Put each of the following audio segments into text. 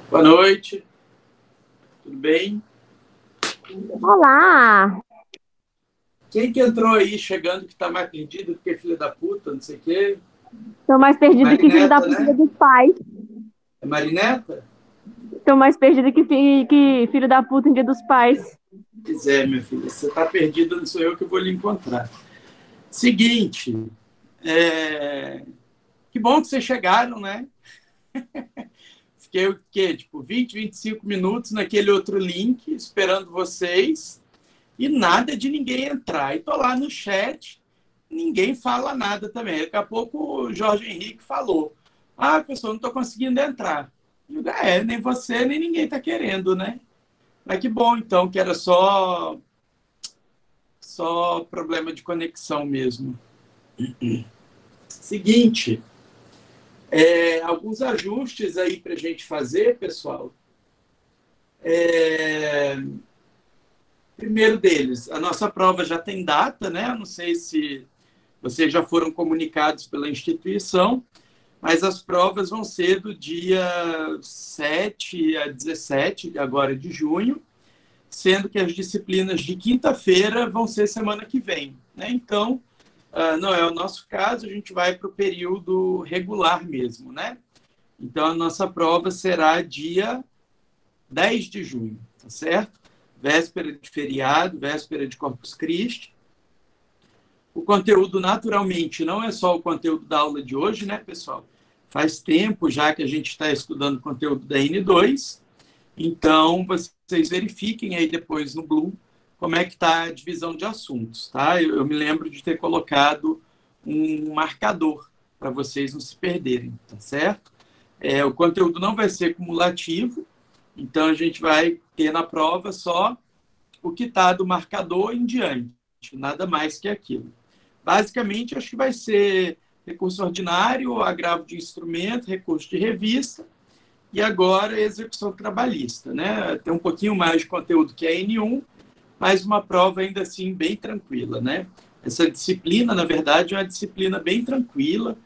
Boa noite, tudo bem? Olá! Quem que entrou aí chegando que tá mais perdido do que filha da puta, não sei o quê? Tô mais perdido que filho da Marineta, puta né? dos pais. É Marineta? Tô mais perdido que filho da puta em dia dos pais. Pois é, minha filha, você tá perdido, não sou eu que vou lhe encontrar. Seguinte, é... que bom que vocês chegaram, né? Fiquei o quê? Tipo, 20, 25 minutos naquele outro link, esperando vocês, e nada de ninguém entrar. E tô lá no chat, ninguém fala nada também. Daqui a pouco o Jorge Henrique falou: Ah, pessoal, não estou conseguindo entrar. Eu digo, nem você, nem ninguém está querendo, né? Mas que bom, então, que era só problema de conexão mesmo. Seguinte, alguns ajustes aí para a gente fazer, pessoal. É, primeiro deles, a nossa prova já tem data, né? Eu não sei se vocês já foram comunicados pela instituição, mas as provas vão ser do dia 7 a 17 agora de junho, sendo que as disciplinas de quinta-feira vão ser semana que vem. Né? Então, não é o nosso caso, a gente vai para o período regular mesmo. Né? Então, a nossa prova será dia 10 de junho, tá certo? Véspera de feriado, véspera de Corpus Christi. O conteúdo, naturalmente, não é só o conteúdo da aula de hoje, né, pessoal? Faz tempo já que a gente está estudando conteúdo da N2, então vocês verifiquem aí depois no Bloom como é que está a divisão de assuntos, tá? Eu me lembro de ter colocado um marcador para vocês não se perderem, tá certo? O conteúdo não vai ser cumulativo, então a gente vai ter na prova só o que está do marcador em diante, nada mais que aquilo. Basicamente, acho que vai ser recurso ordinário, agravo de instrumento, recurso de revista e agora execução trabalhista. Né? Tem um pouquinho mais de conteúdo que a N1, mas uma prova ainda assim bem tranquila. Né? Essa disciplina, na verdade, é uma disciplina bem tranquila.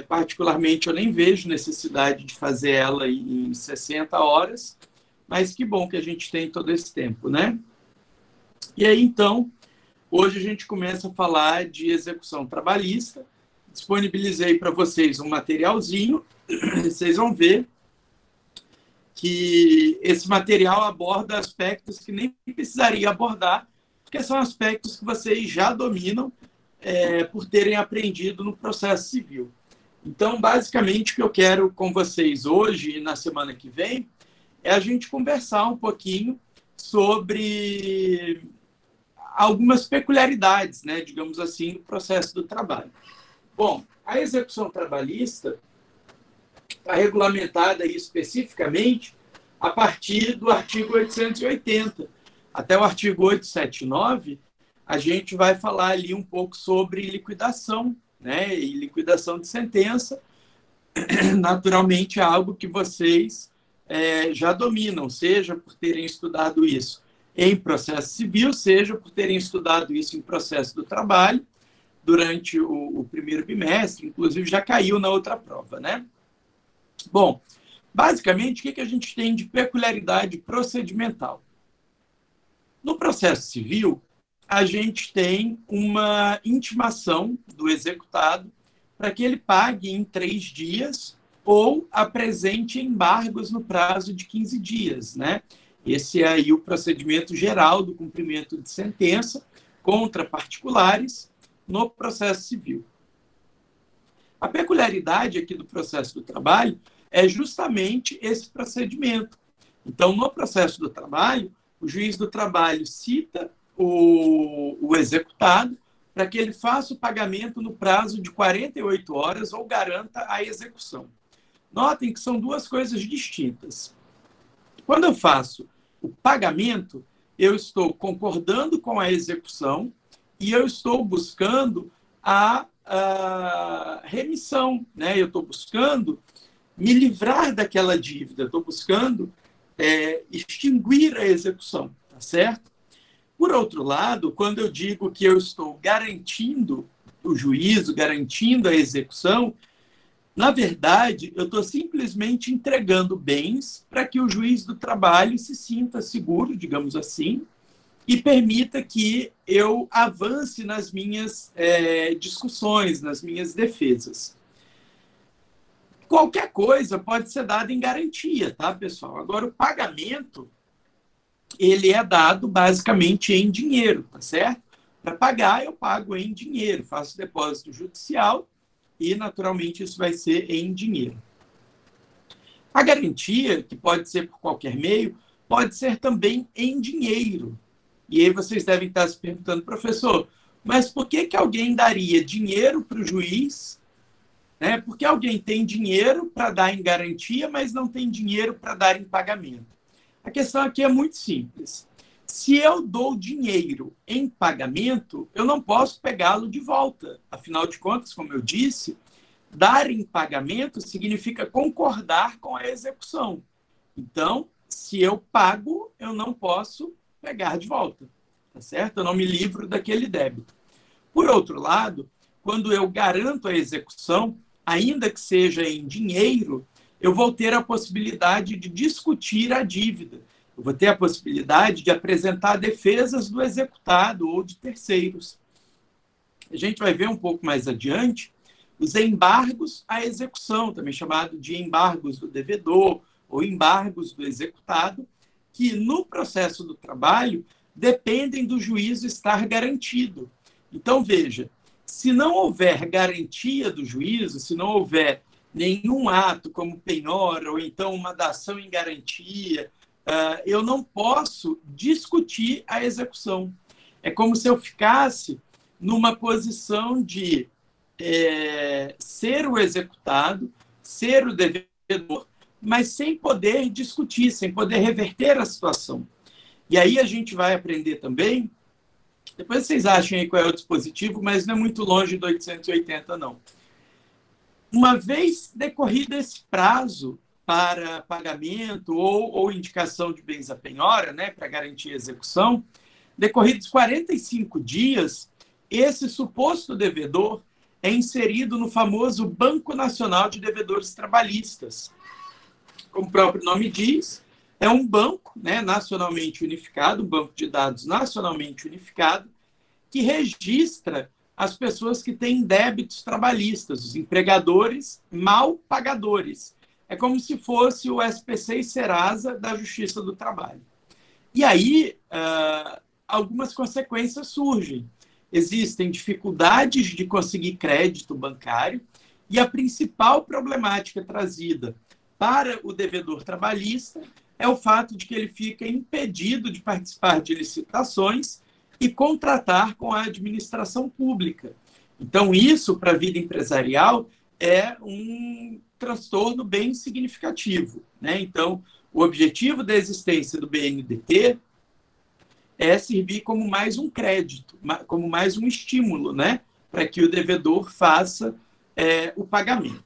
Particularmente, eu nem vejo necessidade de fazer ela em 60 horas, mas que bom que a gente tem todo esse tempo. Né? E aí, então, hoje a gente começa a falar de execução trabalhista. Disponibilizei para vocês um materialzinho. Vocês vão ver que esse material aborda aspectos que nem precisaria abordar, porque são aspectos que vocês já dominam por terem aprendido no processo civil. Então, basicamente, o que eu quero com vocês hoje e na semana que vem é a gente conversar um pouquinho sobre algumas peculiaridades, né, digamos assim, do processo do trabalho. Bom, a execução trabalhista está regulamentada aí especificamente a partir do artigo 880. Até o artigo 879, a gente vai falar ali um pouco sobre liquidação, né, e liquidação de sentença. Naturalmente, é algo que vocês já dominam, seja por terem estudado isso em processo civil, seja por terem estudado isso em processo do trabalho, durante o primeiro bimestre, inclusive já caiu na outra prova, né? Bom, basicamente, o que a gente tem de peculiaridade procedimental? No processo civil, a gente tem uma intimação do executado para que ele pague em 3 dias ou apresente embargos no prazo de 15 dias, né? Esse é aí o procedimento geral do cumprimento de sentença contra particulares no processo civil. A peculiaridade aqui do processo do trabalho é justamente esse procedimento. Então, no processo do trabalho, o juiz do trabalho cita o executado para que ele faça o pagamento no prazo de 48 horas ou garanta a execução. Notem que são duas coisas distintas. Quando eu faço o pagamento, eu estou concordando com a execução e eu estou buscando a remissão, né? Eu estou buscando me livrar daquela dívida, estou buscando extinguir a execução, tá certo? Por outro lado, quando eu digo que eu estou garantindo o juízo, garantindo a execução, Na verdade, eu estou simplesmente entregando bens para que o juiz do trabalho se sinta seguro, digamos assim, e permita que eu avance nas minhas discussões, nas minhas defesas. Qualquer coisa pode ser dada em garantia, tá, pessoal? Agora, o pagamento, ele é dado basicamente em dinheiro, tá certo? Para pagar, eu pago em dinheiro, faço depósito judicial e, naturalmente, isso vai ser em dinheiro. A garantia, que pode ser por qualquer meio, pode ser também em dinheiro. E aí vocês devem estar se perguntando, professor, mas por que alguém daria dinheiro para o juiz? Né? Porque alguém tem dinheiro para dar em garantia, mas não tem dinheiro para dar em pagamento. A questão aqui é muito simples. Se eu dou dinheiro em pagamento, eu não posso pegá-lo de volta. Afinal de contas, como eu disse, dar em pagamento significa concordar com a execução. Então, se eu pago, eu não posso pegar de volta. Tá certo? Eu não me livro daquele débito. Por outro lado, quando eu garanto a execução, ainda que seja em dinheiro, eu vou ter a possibilidade de discutir a dívida. Eu vou ter a possibilidade de apresentar defesas do executado ou de terceiros. A gente vai ver um pouco mais adiante os embargos à execução, também chamado de embargos do devedor ou embargos do executado, que no processo do trabalho dependem do juízo estar garantido. Então, veja, se não houver garantia do juízo, se não houver nenhum ato como penhora ou então uma dação em garantia, eu não posso discutir a execução. É como se eu ficasse numa posição de ser o executado, ser o devedor, mas sem poder discutir, sem poder reverter a situação. E aí a gente vai aprender também, depois vocês achem aí qual é o dispositivo, mas não é muito longe do 880, não. Uma vez decorrido esse prazo para pagamento ou indicação de bens à penhora, né, para garantir a execução, decorridos 45 dias, esse suposto devedor é inserido no famoso Banco Nacional de Devedores Trabalhistas. Como o próprio nome diz, é um banco, né, nacionalmente unificado, um banco de dados nacionalmente unificado, que registra as pessoas que têm débitos trabalhistas, os empregadores mal pagadores. É como se fosse o SPC e Serasa da Justiça do Trabalho. E aí, algumas consequências surgem. Existem dificuldades de conseguir crédito bancário e a principal problemática trazida para o devedor trabalhista é o fato de que ele fica impedido de participar de licitações e contratar com a administração pública. Então, isso, para a vida empresarial, é um transtorno bem significativo, né? Então, o objetivo da existência do BNDT é servir como mais um crédito, como mais um estímulo, né? Para que o devedor faça o pagamento.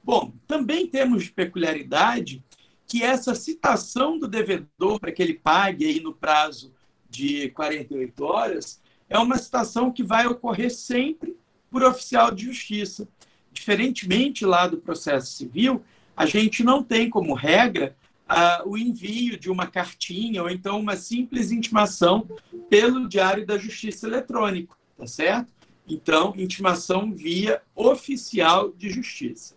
Bom, também temos de peculiaridade que essa citação do devedor para que ele pague aí no prazo de 48 horas é uma citação que vai ocorrer sempre por oficial de justiça. Diferentemente lá do processo civil, a gente não tem como regra o envio de uma cartinha ou então uma simples intimação pelo Diário da Justiça eletrônico, tá certo? Então, intimação via oficial de justiça.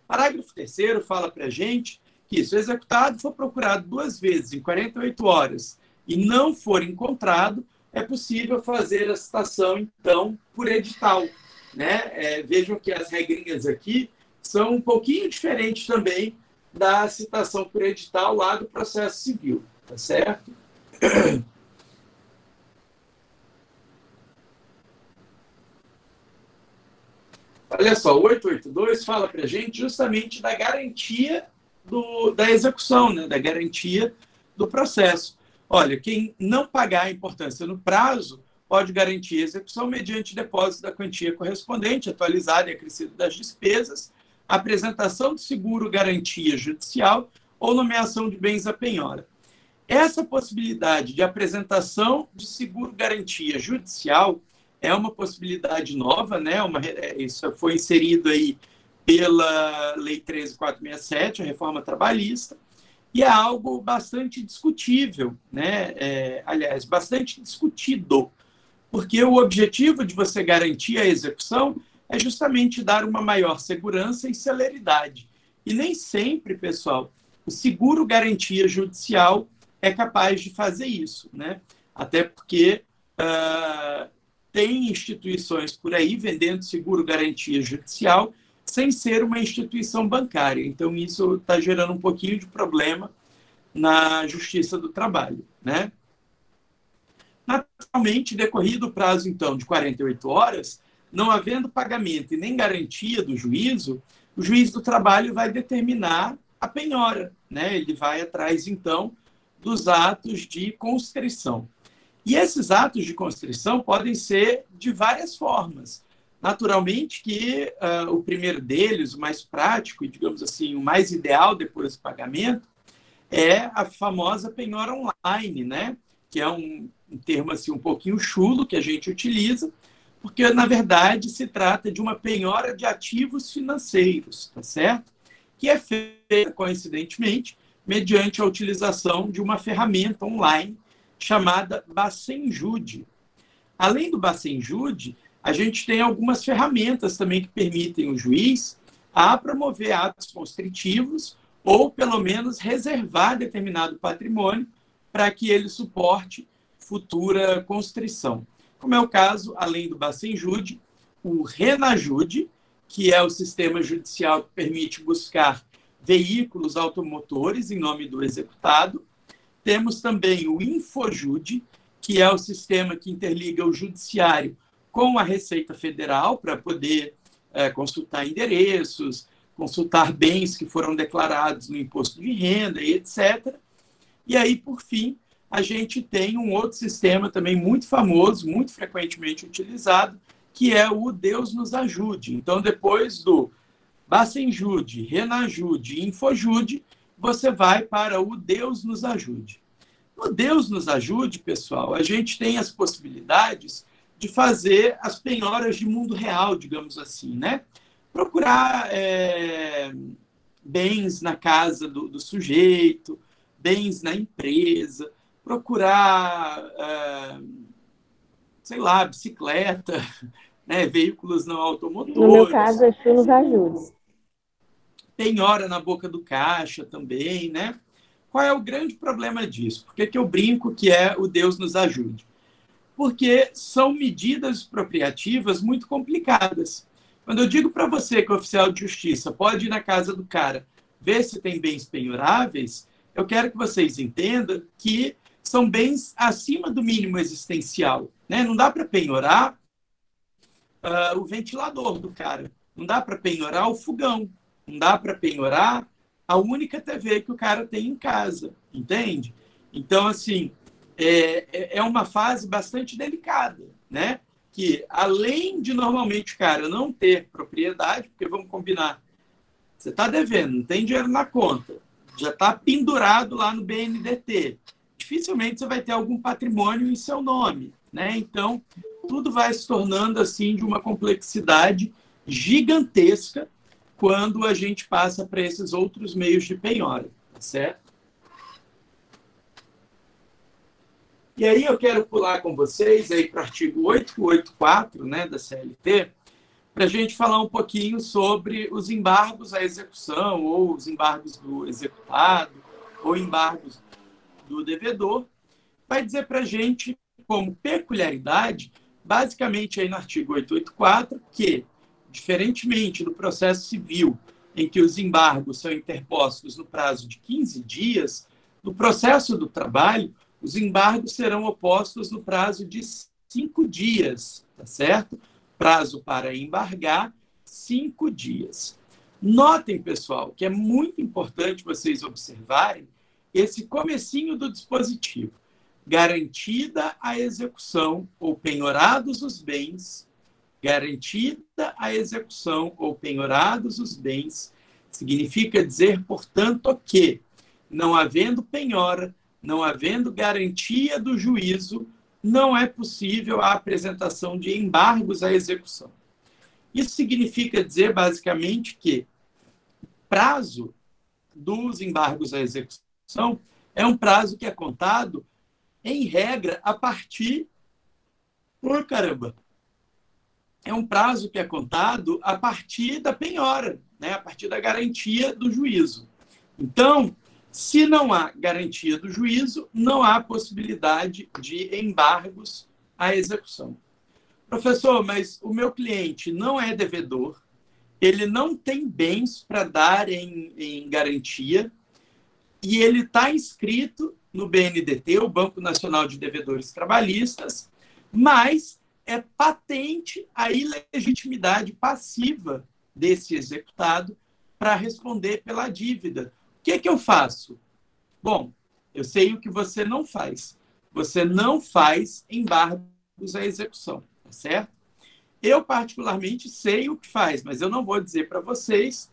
Parágrafo 3º fala para a gente que se o executado for procurado 2 vezes em 48 horas e não for encontrado, é possível fazer a citação, então, por edital. Né? Vejam que as regrinhas aqui são um pouquinho diferentes também da citação por edital lá do processo civil, tá certo? Olha só, o 882 fala para a gente justamente da garantia da execução, né? Da garantia do processo. Olha, quem não pagar a importância no prazo pode garantir a execução mediante depósito da quantia correspondente, atualizada e acrescido das despesas, apresentação de seguro-garantia judicial ou nomeação de bens à penhora. Essa possibilidade de apresentação de seguro-garantia judicial é uma possibilidade nova, né? Isso foi inserido aí pela Lei 13.467, a reforma trabalhista, e é algo bastante discutível, né? Aliás, bastante discutido, porque o objetivo de você garantir a execução é justamente dar uma maior segurança e celeridade. E nem sempre, pessoal, o seguro garantia judicial é capaz de fazer isso, né? Até porque tem instituições por aí vendendo seguro garantia judicial sem ser uma instituição bancária. Então, isso está gerando um pouquinho de problema na Justiça do Trabalho, né? Naturalmente, decorrido o prazo, então, de 48 horas, não havendo pagamento e nem garantia do juízo, o juiz do trabalho vai determinar a penhora, né? Ele vai atrás, então, dos atos de constrição. E esses atos de constrição podem ser de várias formas. Naturalmente que o primeiro deles, o mais prático e, digamos assim, o mais ideal depois do pagamento, é a famosa penhora online, né? Que é um termo assim, um pouquinho chulo que a gente utiliza, porque, na verdade, se trata de uma penhora de ativos financeiros, tá certo? Que é feita, coincidentemente, mediante a utilização de uma ferramenta online chamada Bacenjude. Além do Bacenjude, a gente tem algumas ferramentas também que permitem o juiz a promover atos constritivos ou, pelo menos, reservar determinado patrimônio para que ele suporte futura constrição. Como é o caso, além do Bacenjude, o Renajude, que é o sistema judicial que permite buscar veículos automotores em nome do executado. Temos também o Infojude, que é o sistema que interliga o judiciário com a Receita Federal para poder consultar endereços, consultar bens que foram declarados no imposto de renda e etc. E aí, por fim, a gente tem um outro sistema também muito famoso, muito frequentemente utilizado, que é o Deus nos ajude. Então, depois do Bacenjude, Renajude e Infojude, você vai para o Deus nos ajude. No Deus nos ajude, pessoal, a gente tem as possibilidades de fazer as penhoras de mundo real, digamos assim, né? Procurar bens na casa do sujeito, bens na empresa, procurar, sei lá, bicicleta, né? Veículos não automotores. No meu caso, a Chu nos ajude. Penhora na boca do caixa também, né? Qual é o grande problema disso? Por que eu brinco que é o Deus nos ajude? Porque são medidas expropriativas muito complicadas. Quando eu digo para você que o oficial de justiça pode ir na casa do cara ver se tem bens penhoráveis, eu quero que vocês entendam que são bens acima do mínimo existencial, né? Não dá para penhorar o ventilador do cara, não dá para penhorar o fogão, não dá para penhorar a única TV que o cara tem em casa, entende? Então, assim, é uma fase bastante delicada, né? Que, além de, normalmente, o cara não ter propriedade, porque, vamos combinar, você está devendo, não tem dinheiro na conta, já está pendurado lá no BNDT, dificilmente você vai ter algum patrimônio em seu nome, né? Então, tudo vai se tornando, assim, de uma complexidade gigantesca quando a gente passa para esses outros meios de penhora, tá certo? E aí eu quero pular com vocês aí para o artigo 884, né, da CLT, para a gente falar um pouquinho sobre os embargos à execução, ou os embargos do executado, ou embargos do devedor. Vai dizer para a gente, como peculiaridade, basicamente aí no artigo 884, que, diferentemente do processo civil, em que os embargos são interpostos no prazo de 15 dias, no processo do trabalho, os embargos serão opostos no prazo de 5 dias, tá certo? Prazo para embargar, 5 dias. Notem, pessoal, que é muito importante vocês observarem esse comecinho do dispositivo. Garantida a execução ou penhorados os bens, garantida a execução ou penhorados os bens, significa dizer, portanto, que, não havendo penhora, não havendo garantia do juízo, não é possível a apresentação de embargos à execução. Isso significa dizer, basicamente, que o prazo dos embargos à execução é um prazo que é contado, em regra, a partir... Por caramba! É um prazo que é contado a partir da penhora, né? A partir da garantia do juízo. Então, se não há garantia do juízo, não há possibilidade de embargos à execução. Professor, mas o meu cliente não é devedor, ele não tem bens para dar em garantia e ele está inscrito no BNDT, o Banco Nacional de Devedores Trabalhistas, mas é patente a ilegitimidade passiva desse executado para responder pela dívida. O que é que eu faço? Bom, eu sei o que você não faz. Você não faz embargos à execução, tá certo? Eu, particularmente, sei o que faz, mas eu não vou dizer para vocês.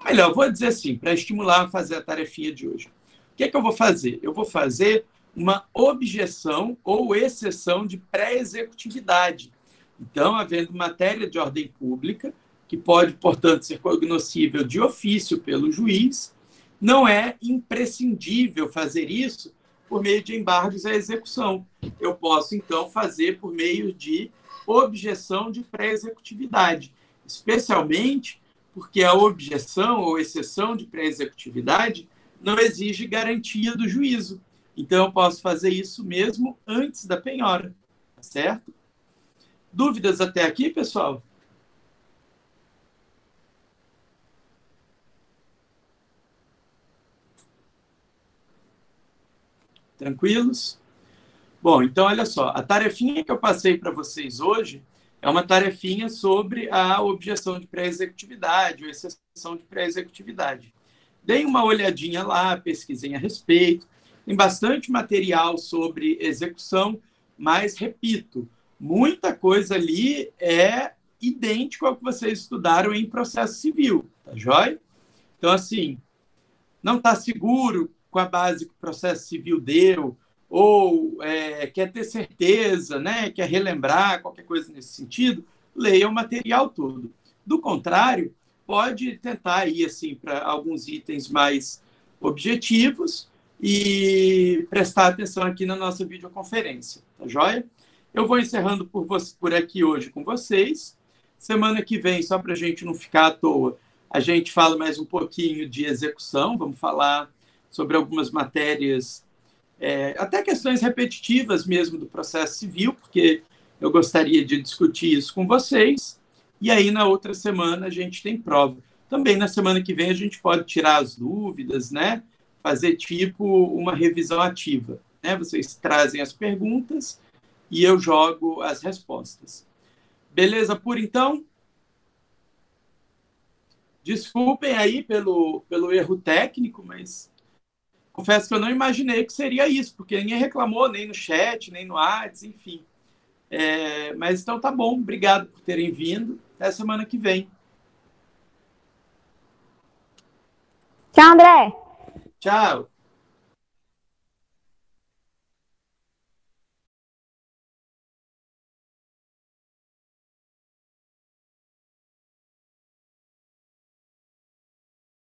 Melhor, vou dizer assim, para estimular a fazer a tarefinha de hoje. O que é que eu vou fazer? Eu vou fazer uma objeção ou exceção de pré-executividade. Então, havendo matéria de ordem pública, que pode, portanto, ser cognoscível de ofício pelo juiz, não é imprescindível fazer isso por meio de embargos à execução. Eu posso, então, fazer por meio de objeção de pré-executividade, especialmente porque a objeção ou exceção de pré-executividade não exige garantia do juízo. Então, eu posso fazer isso mesmo antes da penhora, tá certo? Dúvidas até aqui, pessoal? Tranquilos? Bom, então, olha só, a tarefinha que eu passei para vocês hoje é uma tarefinha sobre a objeção de pré-executividade ou exceção de pré-executividade. Deem uma olhadinha lá, pesquisem a respeito. Tem bastante material sobre execução, mas, repito, muita coisa ali é idêntico ao que vocês estudaram em processo civil, tá joia? Então, assim, não está seguro com a base que o processo civil deu, ou quer ter certeza, né, quer relembrar, qualquer coisa nesse sentido, leia o material todo. Do contrário, pode tentar ir assim, para alguns itens mais objetivos e prestar atenção aqui na nossa videoconferência, tá joia? Eu vou encerrando por aqui hoje com vocês. Semana que vem, só para a gente não ficar à toa, a gente fala mais um pouquinho de execução, vamos falar sobre algumas matérias, até questões repetitivas mesmo do processo civil, porque eu gostaria de discutir isso com vocês. E aí, na outra semana, a gente tem prova. Também na semana que vem, a gente pode tirar as dúvidas, né? Fazer tipo uma revisão ativa. Né? Vocês trazem as perguntas e eu jogo as respostas. Beleza por então? Desculpem aí pelo erro técnico, mas confesso que eu não imaginei que seria isso, porque ninguém reclamou, nem no chat, nem no WhatsApp, enfim. Mas então tá bom, obrigado por terem vindo. Até semana que vem. Tchau, André. Tchau.